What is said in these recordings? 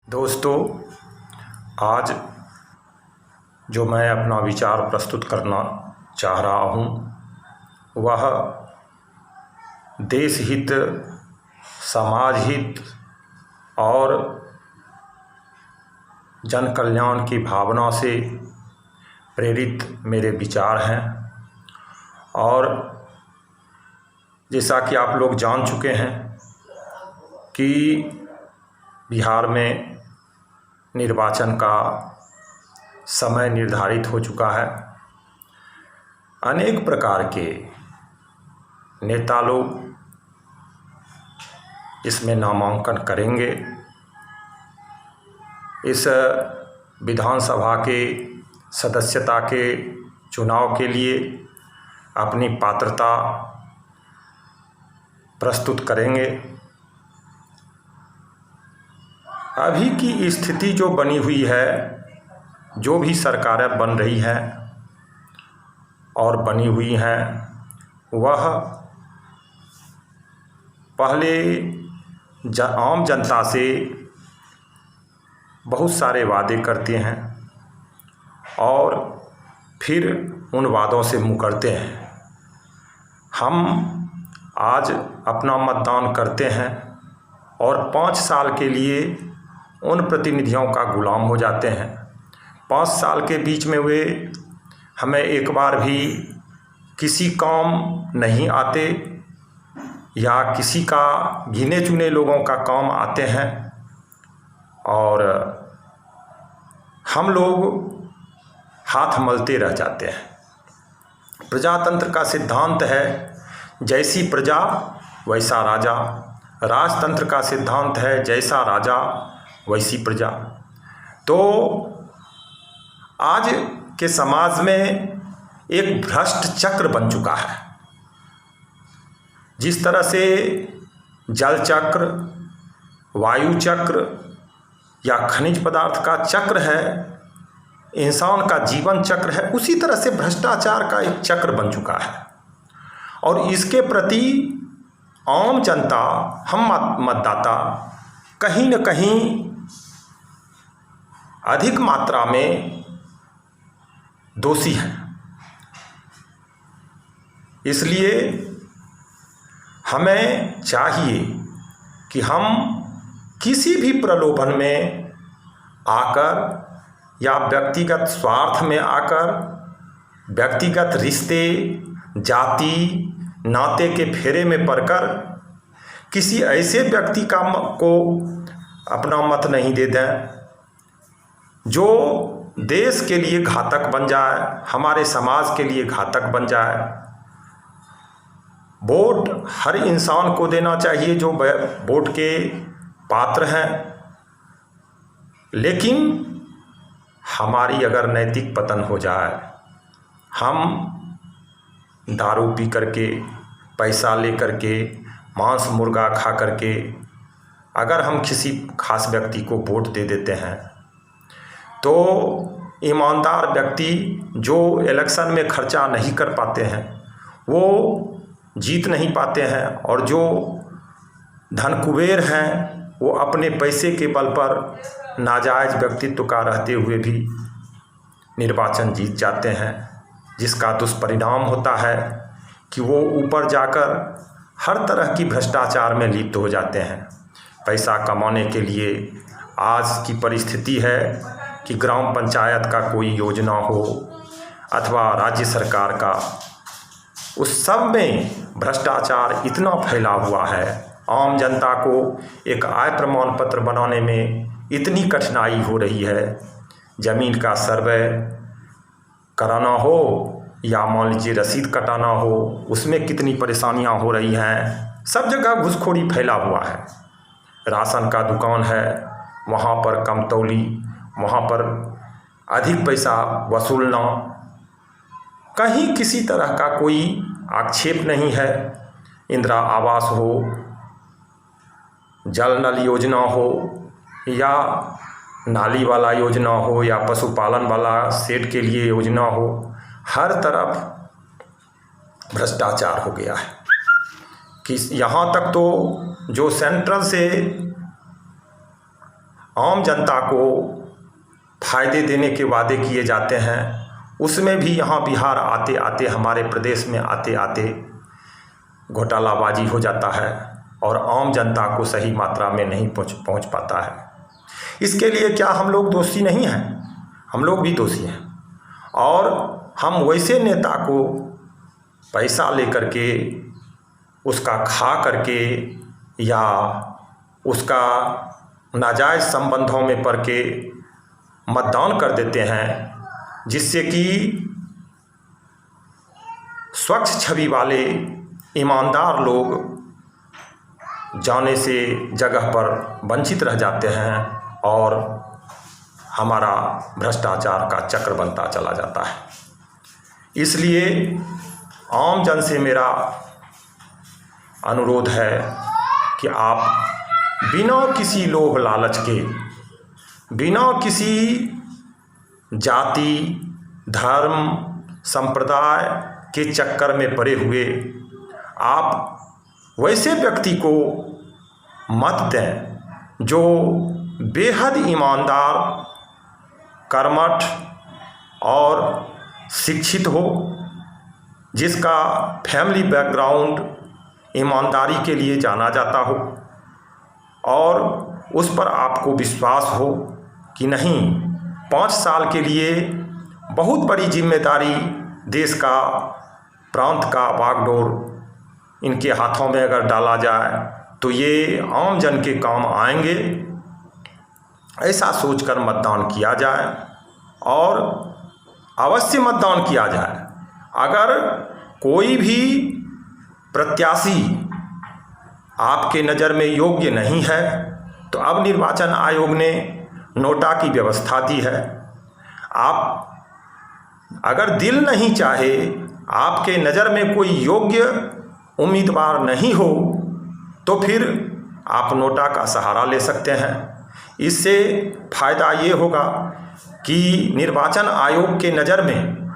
दोस्तों, आज जो मैं अपना विचार प्रस्तुत करना चाह रहा हूँ वह देश हित, समाज हित और जन कल्याण की भावना से प्रेरित मेरे विचार हैं। और जैसा कि आप लोग जान चुके हैं कि बिहार में निर्वाचन का समय निर्धारित हो चुका है। अनेक प्रकार के नेता लोग इसमें नामांकन करेंगे। इस विधानसभा के सदस्यता के चुनाव के लिए अपनी पात्रता प्रस्तुत करेंगे। अभी की स्थिति जो बनी हुई है, जो भी सरकारें बन रही हैं और बनी हुई हैं, वह पहले आम जनता से बहुत सारे वादे करते हैं और फिर उन वादों से मुकरते हैं। हम आज अपना मतदान करते हैं और 5 साल के लिए उन प्रतिनिधियों का गुलाम हो जाते हैं। 5 साल के बीच में वे हमें एक बार भी किसी काम नहीं आते या किसी का गिने चुने लोगों का काम आते हैं और हम लोग हाथ मलते रह जाते हैं। प्रजातंत्र का सिद्धांत है जैसी प्रजा वैसा राजा। राजतंत्र का सिद्धांत है जैसा राजा वैसी प्रजा। तो आज के समाज में एक भ्रष्ट चक्र बन चुका है। जिस तरह से जल चक्र, वायु चक्र या खनिज पदार्थ का चक्र है, इंसान का जीवन चक्र है, उसी तरह से भ्रष्टाचार का एक चक्र बन चुका है। और इसके प्रति आम जनता, हम मतदाता कहीं न कहीं अधिक मात्रा में दोषी हैं। इसलिए हमें चाहिए कि हम किसी भी प्रलोभन में आकर या व्यक्तिगत स्वार्थ में आकर, व्यक्तिगत रिश्ते, जाति नाते के फेरे में पड़कर किसी ऐसे व्यक्ति को अपना मत नहीं दे दें जो देश के लिए घातक बन जाए, हमारे समाज के लिए घातक बन जाए। वोट हर इंसान को देना चाहिए जो वोट के पात्र हैं, लेकिन हमारी अगर नैतिक पतन हो जाए, हम दारू पी करके, पैसा ले करके, मांस मुर्गा खा करके अगर हम किसी खास व्यक्ति को वोट दे देते हैं तो ईमानदार व्यक्ति जो इलेक्शन में खर्चा नहीं कर पाते हैं वो जीत नहीं पाते हैं, और जो धन कुबेर हैं वो अपने पैसे के बल पर नाजायज़ व्यक्तित्व का रहते हुए भी निर्वाचन जीत जाते हैं। जिसका दुष्परिणाम होता है कि वो ऊपर जाकर हर तरह की भ्रष्टाचार में लिप्त हो जाते हैं। पैसा कमाने के लिए आज की परिस्थिति है कि ग्राम पंचायत का कोई योजना हो अथवा राज्य सरकार का, उस सब में भ्रष्टाचार इतना फैला हुआ है। आम जनता को एक आय प्रमाण पत्र बनाने में इतनी कठिनाई हो रही है। ज़मीन का सर्वे कराना हो या मान लीजिए रसीद कटाना हो, उसमें कितनी परेशानियां हो रही हैं। सब जगह घूसखोरी फैला हुआ है। राशन का दुकान है, वहाँ पर कम तौली, वहाँ पर अधिक पैसा वसूलना, कहीं किसी तरह का कोई आक्षेप नहीं है। इंदिरा आवास हो, जल नल योजना हो या नाली वाला योजना हो या पशुपालन वाला सेट के लिए योजना हो, हर तरफ भ्रष्टाचार हो गया है कि यहाँ तक तो जो सेंट्रल से आम जनता को फायदे देने के वादे किए जाते हैं, उसमें भी यहाँ बिहार आते आते, हमारे प्रदेश में आते आते घोटालाबाजी हो जाता है और आम जनता को सही मात्रा में नहीं पहुँच पाता है। इसके लिए क्या हम लोग दोषी नहीं हैं? हम लोग भी दोषी हैं। और हम वैसे नेता को पैसा लेकर के, उसका खा करके या उसका नाजायज़ संबंधों में पड़ के मतदान कर देते हैं, जिससे कि स्वच्छ छवि वाले ईमानदार लोग जाने से जगह पर वंचित रह जाते हैं और हमारा भ्रष्टाचार का चक्र बनता चला जाता है। इसलिए आम जन से मेरा अनुरोध है कि आप बिना किसी लोभ लालच के, बिना किसी जाति, धर्म, संप्रदाय के चक्कर में पड़े हुए आप वैसे व्यक्ति को मत दें जो बेहद ईमानदार, कर्मठ और शिक्षित हो, जिसका फैमिली बैकग्राउंड ईमानदारी के लिए जाना जाता हो और उस पर आपको विश्वास हो कि नहीं, 5 साल के लिए बहुत बड़ी जिम्मेदारी, देश का, प्रांत का बागडोर इनके हाथों में अगर डाला जाए तो ये आम जन के काम आएंगे, ऐसा सोचकर मतदान किया जाए और अवश्य मतदान किया जाए। अगर कोई भी प्रत्याशी आपके नज़र में योग्य नहीं है तो अब निर्वाचन आयोग ने नोटा की व्यवस्था दी है। आप अगर दिल नहीं चाहे, आपके नज़र में कोई योग्य उम्मीदवार नहीं हो, तो फिर आप नोटा का सहारा ले सकते हैं। इससे फ़ायदा ये होगा कि निर्वाचन आयोग के नज़र में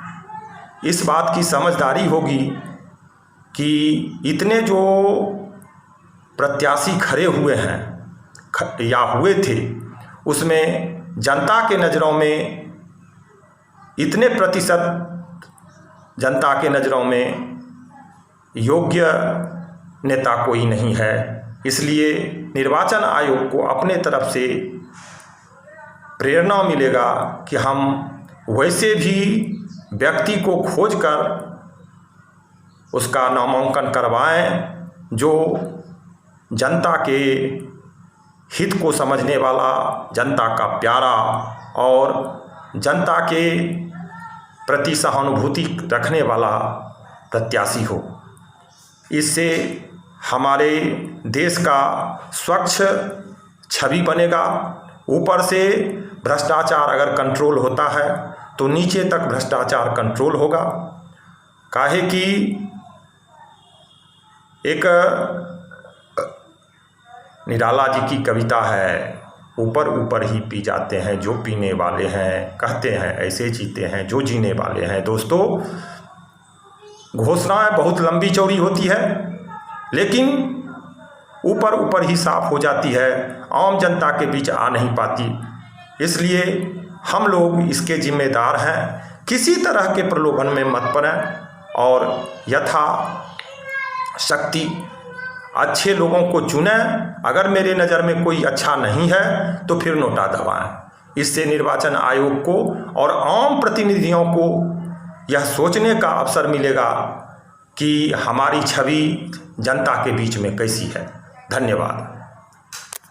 इस बात की समझदारी होगी कि इतने जो प्रत्याशी खड़े हुए हैं या हुए थे, उसमें जनता के नज़रों में इतने प्रतिशत जनता के नज़रों में योग्य नेता कोई नहीं है। इसलिए निर्वाचन आयोग को अपने तरफ से प्रेरणा मिलेगा कि हम वैसे भी व्यक्ति को खोजकर उसका नामांकन करवाएं जो जनता के हित को समझने वाला, जनता का प्यारा और जनता के प्रति सहानुभूति रखने वाला प्रत्याशी हो। इससे हमारे देश का स्वच्छ छवि बनेगा। ऊपर से भ्रष्टाचार अगर कंट्रोल होता है तो नीचे तक भ्रष्टाचार कंट्रोल होगा। काहे कि एक निराला जी की कविता है, ऊपर ऊपर ही पी जाते हैं जो पीने वाले हैं, कहते हैं ऐसे जीते हैं जो जीने वाले हैं। दोस्तों, घोषणाएं बहुत लंबी चौड़ी होती है, लेकिन ऊपर ऊपर ही साफ हो जाती है, आम जनता के बीच आ नहीं पाती। इसलिए हम लोग इसके जिम्मेदार हैं। किसी तरह के प्रलोभन में मत पड़ें और यथा शक्ति अच्छे लोगों को चुनें। अगर मेरे नज़र में कोई अच्छा नहीं है तो फिर नोटा दबाएं। इससे निर्वाचन आयोग को और आम प्रतिनिधियों को यह सोचने का अवसर मिलेगा कि हमारी छवि जनता के बीच में कैसी है। धन्यवाद।